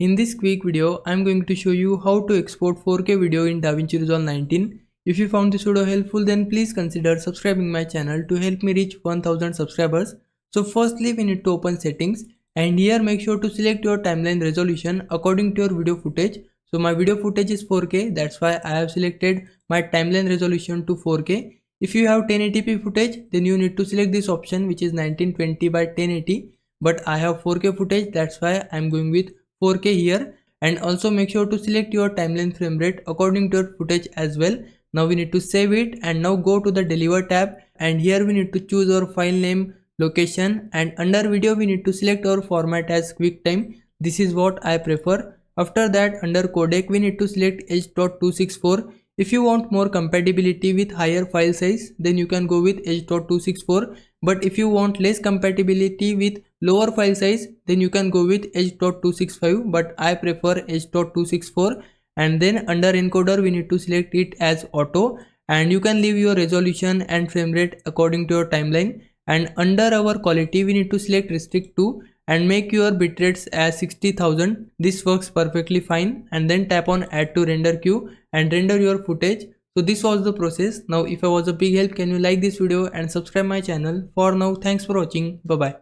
In this quick video, I am going to show you how to export 4K video in DaVinci Resolve 19. If you found this video helpful, then please consider subscribing my channel to help me reach 1000 subscribers. So firstly, we need to open settings, and here make sure to select your timeline resolution according to your video footage. So my video footage is 4K, that's why I have selected my timeline resolution to 4K. If you have 1080p footage, then you need to select this option, which is 1920 by 1080. But I have 4K footage, that's why I am going with 4K here. And also make sure to select your timeline frame rate according to your footage as well. Now we need to save it, and now go to the deliver tab, and here we need to choose our file name, location, and under video we need to select our format as QuickTime. This is what I prefer. After that, under codec we need to select H.264. If you want more compatibility with higher file size, then you can go with H.264. But if you want less compatibility with lower file size, then you can go with H.265. But I prefer H.264. And then under encoder we need to select it as auto, and you can leave your resolution and frame rate according to your timeline. And under our quality we need to select restrict to and make your bitrates as 60,000. This works perfectly fine. And then tap on add to render queue and render your footage. So this was the process. Now if I was a big help, can you like this video and subscribe my channel. For now, thanks for watching. Bye bye.